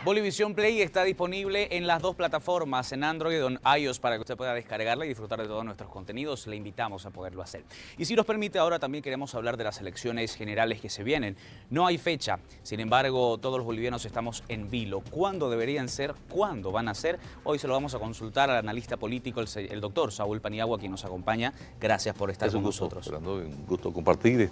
Bolivisión Play está disponible en las dos plataformas, en Android y en iOS, para que usted pueda descargarla y disfrutar de todos nuestros contenidos. Le invitamos a poderlo hacer. Y si nos permite, ahora también queremos hablar de las elecciones generales que se vienen. No hay fecha, sin embargo, todos los bolivianos estamos en vilo. ¿Cuándo deberían ser? ¿Cuándo van a ser? Hoy se lo vamos a consultar al analista político, el doctor Saúl Paniagua, quien nos acompaña. Gracias por estar con nosotros. Fernando, un gusto compartir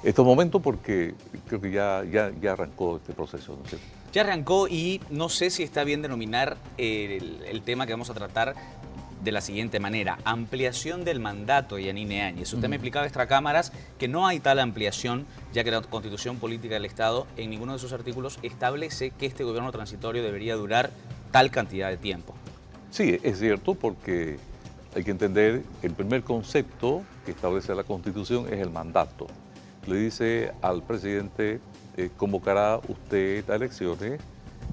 estos momentos porque creo que ya arrancó este proceso, ¿no es cierto? Ya arrancó y no sé si está bien denominar el tema que vamos a tratar de la siguiente manera: ampliación del mandato de Yanine Áñez. Usted me explicaba extra cámaras que no hay tal ampliación, ya que la Constitución Política del Estado en ninguno de sus artículos establece que este gobierno transitorio debería durar tal cantidad de tiempo. Sí, es cierto, porque hay que entender el primer concepto que establece la Constitución es el mandato. Le dice al presidente: convocará usted a elecciones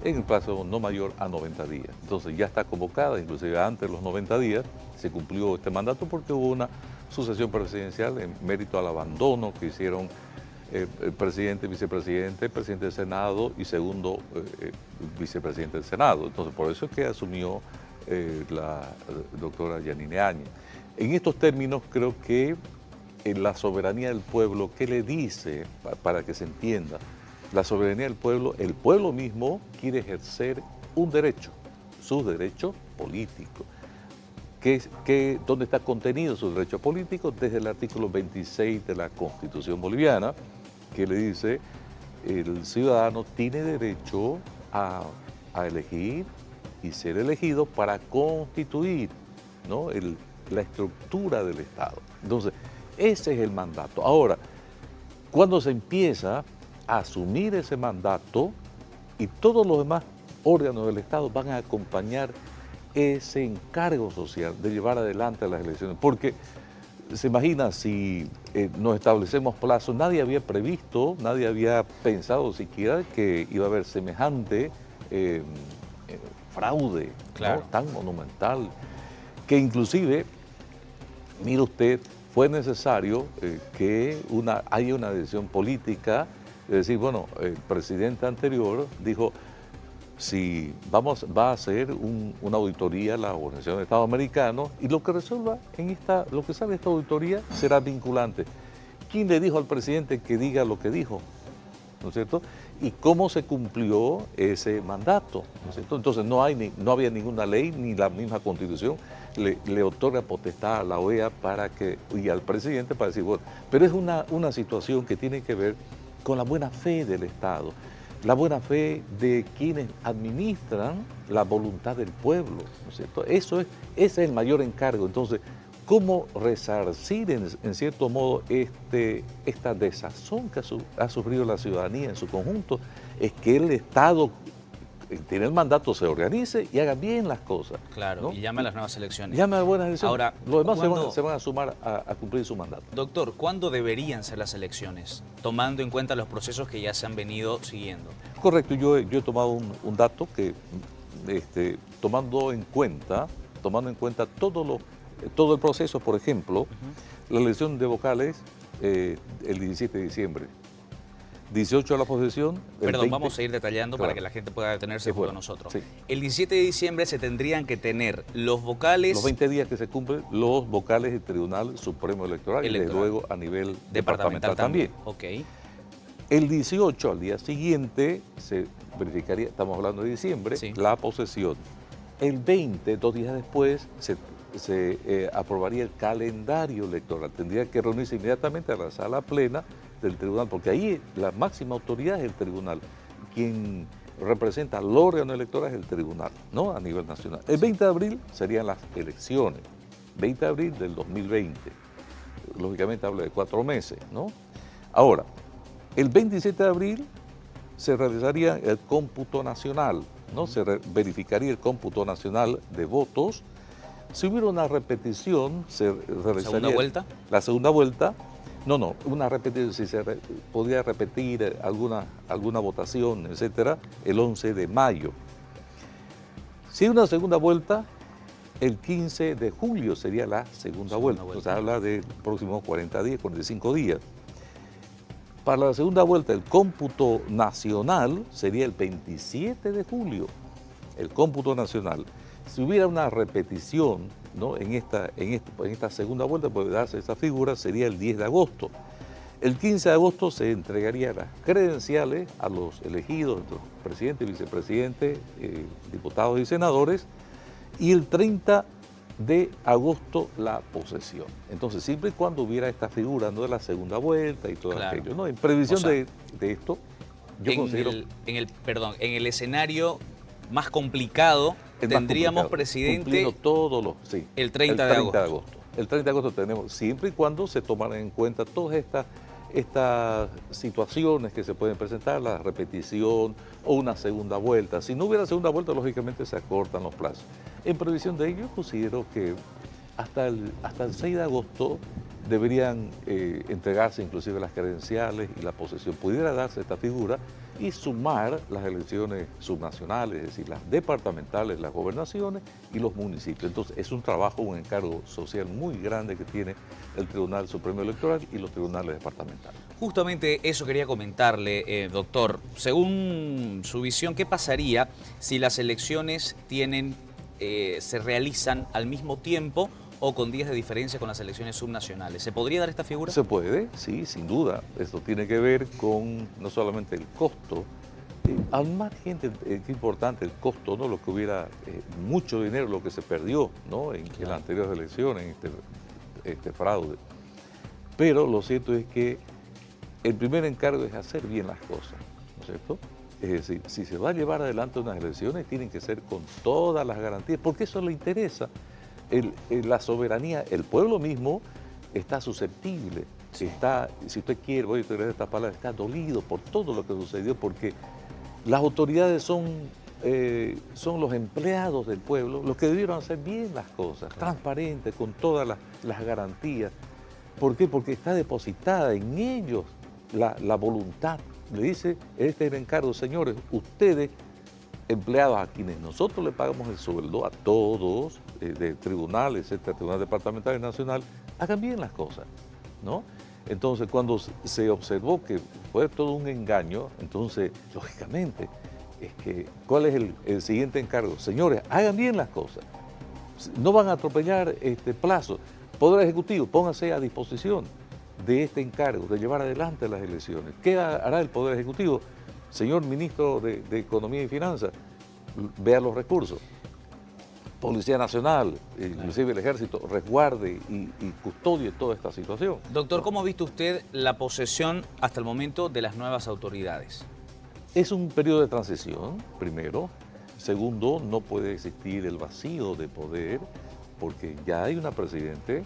en el plazo no mayor a 90 días. Entonces ya está convocada, inclusive antes de los 90 días se cumplió este mandato porque hubo una sucesión presidencial en mérito al abandono que hicieron el presidente, vicepresidente, presidente del Senado y segundo vicepresidente del Senado. Entonces por eso es que asumió la doctora Yanine Áñez. En estos términos creo que en la soberanía del pueblo, ¿qué le dice? Para que se entienda, la soberanía del pueblo, el pueblo mismo quiere ejercer un derecho, su derecho político. ¿Dónde está contenido su derecho político? Desde el artículo 26 de la Constitución boliviana, que le dice: el ciudadano tiene derecho a elegir y ser elegido para constituir, ¿no?, la estructura del Estado. Entonces, ese es el mandato. Ahora, cuando se empieza a asumir ese mandato y todos los demás órganos del Estado van a acompañar ese encargo social de llevar adelante las elecciones, porque se imagina, si nos establecemos plazos, nadie había previsto, nadie había pensado siquiera que iba a haber semejante fraude, claro, ¿no?, tan monumental, que inclusive, mire usted, fue necesario que haya una decisión política de decir, bueno, el presidente anterior dijo: si va a hacer una auditoría a la Organización de Estados Americanos, y lo que resuelva lo que sale de esta auditoría será vinculante. ¿Quién le dijo al presidente que diga lo que dijo? ¿No es cierto? ¿Y cómo se cumplió ese mandato? ¿No es cierto? Entonces no había ninguna ley, ni la misma Constitución le otorga potestad a la OEA y al presidente para decir, bueno, pero es una situación que tiene que ver con la buena fe del Estado, la buena fe de quienes administran la voluntad del pueblo, ¿no es cierto? Ese es el mayor encargo. Entonces, ¿cómo resarcir en cierto modo esta desazón que ha sufrido la ciudadanía en su conjunto? Es que el Estado tiene el mandato, se organice y haga bien las cosas. Claro, ¿no? Y llame a las nuevas elecciones. Llame a buenas elecciones. Ahora, los demás se van a sumar a cumplir su mandato. Doctor, ¿cuándo deberían ser las elecciones? Tomando en cuenta los procesos que ya se han venido siguiendo. Correcto, yo he tomado un dato que, tomando en cuenta todo el proceso, por ejemplo, la elección de vocales el 17 de diciembre. 18 a la posesión. Perdón, 20, vamos a ir detallando, claro, para que la gente pueda detenerse junto a nosotros. Sí. El 17 de diciembre se tendrían que tener los vocales... Los 20 días que se cumplen los vocales del Tribunal Supremo Electoral. Y desde luego a nivel departamental también. Ok. El 18, al día siguiente, se verificaría, estamos hablando de diciembre, sí, la posesión. El 20, 2 días después, se aprobaría el calendario electoral. Tendría que reunirse inmediatamente a la sala plena del tribunal, porque ahí la máxima autoridad es el tribunal. Quien representa al órgano electoral es el tribunal, ¿no?, a nivel nacional. El 20 de abril serían las elecciones, 20 de abril del 2020. Lógicamente habla de 4 meses, ¿no? Ahora, el 27 de abril se realizaría el cómputo nacional, ¿no? Se verificaría el cómputo nacional de votos. Si hubiera una repetición, se realizaría... ¿Segunda vuelta? La segunda vuelta. No, una repetición, si se podría repetir alguna votación, etcétera, el 11 de mayo. Si hay una segunda vuelta, el 15 de julio sería la segunda vuelta. O sea, habla de próximos 40 días, 45 días. Para la segunda vuelta, el cómputo nacional sería el 27 de julio, el cómputo nacional. Si hubiera una repetición, ¿no?, en esta segunda vuelta, puede darse esa figura, sería el 10 de agosto. El 15 de agosto se entregarían las credenciales a los elegidos, presidente, vicepresidente, diputados y senadores, y el 30 de agosto la posesión. Entonces, siempre y cuando hubiera esta figura, ¿no?, de la segunda vuelta y todo aquello, ¿no? En previsión, o sea, de esto, yo considero... En el escenario más complicado, tendríamos presidente sí, el 30 de agosto. El 30 de agosto tenemos, siempre y cuando se tomaran en cuenta todas estas situaciones que se pueden presentar, la repetición o una segunda vuelta. Si no hubiera segunda vuelta, lógicamente se acortan los plazos. En previsión de ello, considero que hasta el 6 de agosto deberían entregarse inclusive las credenciales y la posesión. Pudiera darse esta figura y sumar las elecciones subnacionales, es decir, las departamentales, las gobernaciones y los municipios. Entonces, es un trabajo, un encargo social muy grande que tiene el Tribunal Supremo Electoral y los tribunales departamentales. Justamente eso quería comentarle, doctor. Según su visión, ¿qué pasaría si las elecciones se realizan al mismo tiempo o con días de diferencia con las elecciones subnacionales? ¿Se podría dar esta figura? Se puede, sí, sin duda. Esto tiene que ver con no solamente el costo, al margen qué importante el costo, ¿no? Lo que hubiera mucho dinero, lo que se perdió, ¿no?, en las anteriores elecciones, en este fraude. Pero lo cierto es que el primer encargo es hacer bien las cosas, ¿no es cierto? Es decir, si se va a llevar adelante unas elecciones, tienen que ser con todas las garantías, porque eso le interesa. La soberanía, el pueblo mismo está susceptible, está, si usted quiere, voy a utilizar esta palabra, está dolido por todo lo que sucedió, porque las autoridades son los empleados del pueblo, los que debieron hacer bien las cosas, transparentes, con todas las garantías. ¿Por qué? Porque está depositada en ellos la voluntad. Le dice, este es el encargo, señores, ustedes, empleados a quienes nosotros le pagamos el sueldo, a todos, de tribunales, etcétera, tribunal departamental y nacional, hagan bien las cosas, ¿no? Entonces, cuando se observó que fue todo un engaño, entonces, lógicamente, ¿cuál es el siguiente encargo? Señores, hagan bien las cosas, no van a atropellar plazo. Poder Ejecutivo, póngase a disposición de este encargo, de llevar adelante las elecciones. ¿Qué hará el Poder Ejecutivo? Señor Ministro de Economía y Finanzas, vea los recursos. Policía Nacional, inclusive el Ejército, resguarde y custodie toda esta situación. Doctor, ¿cómo ha visto usted la posesión hasta el momento de las nuevas autoridades? Es un periodo de transición, primero. Segundo, no puede existir el vacío de poder, porque ya hay una presidente.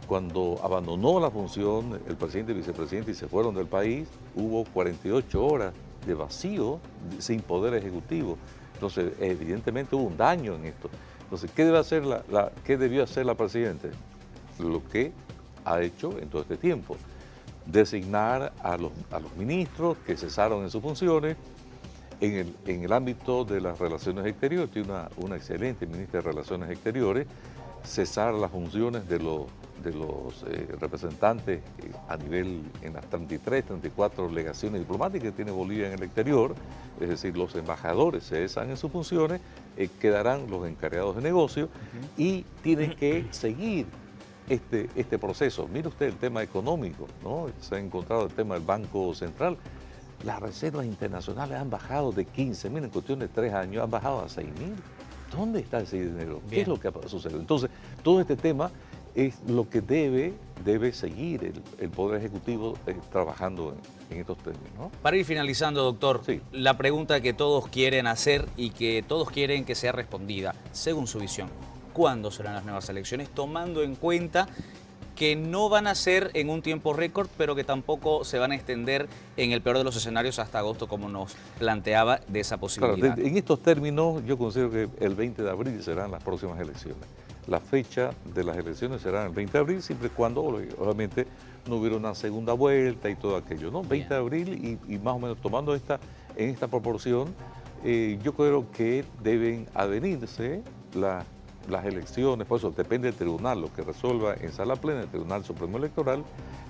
Cuando abandonó la función el presidente y vicepresidente y se fueron del país, hubo 48 horas de vacío sin poder ejecutivo. Entonces, evidentemente hubo un daño en esto. Entonces, ¿qué debió hacer la presidenta? Lo que ha hecho en todo este tiempo. Designar a los ministros que cesaron en sus funciones. En el ámbito de las relaciones exteriores, tiene una excelente ministra de Relaciones Exteriores, cesar las funciones de los representantes a nivel, en las 33, 34 legaciones diplomáticas que tiene Bolivia en el exterior, es decir, los embajadores cesan en sus funciones, quedarán los encargados de negocio y tienen que seguir este proceso. Mire usted el tema económico, ¿no? Se ha encontrado el tema del Banco Central. Las reservas internacionales han bajado de 15.000 en cuestión de 3 años, han bajado a 6.000. ¿Dónde está ese dinero? ¿Qué es lo que ha sucedido? Entonces, todo este tema es lo que debe seguir el Poder Ejecutivo trabajando en estos términos, ¿no? Para ir finalizando, doctor, sí, la pregunta que todos quieren hacer y que todos quieren que sea respondida, según su visión, ¿cuándo serán las nuevas elecciones? Tomando en cuenta que no van a ser en un tiempo récord, pero que tampoco se van a extender en el peor de los escenarios hasta agosto, como nos planteaba de esa posibilidad. Claro, en estos términos yo considero que el 20 de abril serán las próximas elecciones. La fecha de las elecciones será el 20 de abril, siempre y cuando, obviamente, no hubiera una segunda vuelta y todo aquello, ¿no? 20 de abril y más o menos tomando en esta proporción, yo creo que deben adherirse las elecciones, por eso depende del tribunal, lo que resuelva en sala plena el Tribunal Supremo Electoral,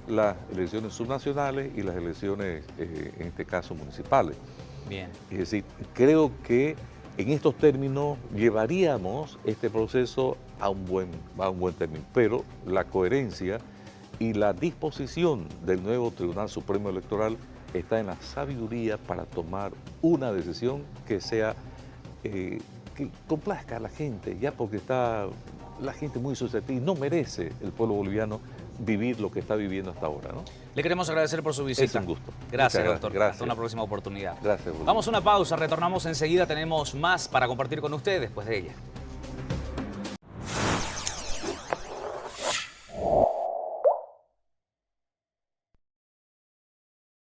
las elecciones subnacionales y las elecciones, en este caso, municipales. Bien. Es decir, creo que en estos términos llevaríamos este proceso a un buen término, pero la coherencia y la disposición del nuevo Tribunal Supremo Electoral está en la sabiduría para tomar una decisión que sea, que complazca a la gente, ya porque está la gente muy susceptible, no merece el pueblo boliviano vivir lo que está viviendo hasta ahora, ¿no? Le queremos agradecer por su visita. Es un gusto. Gracias, doctor. Gracias. Hasta una próxima oportunidad. Gracias. Vamos a una pausa, retornamos enseguida, tenemos más para compartir con ustedes después de ella.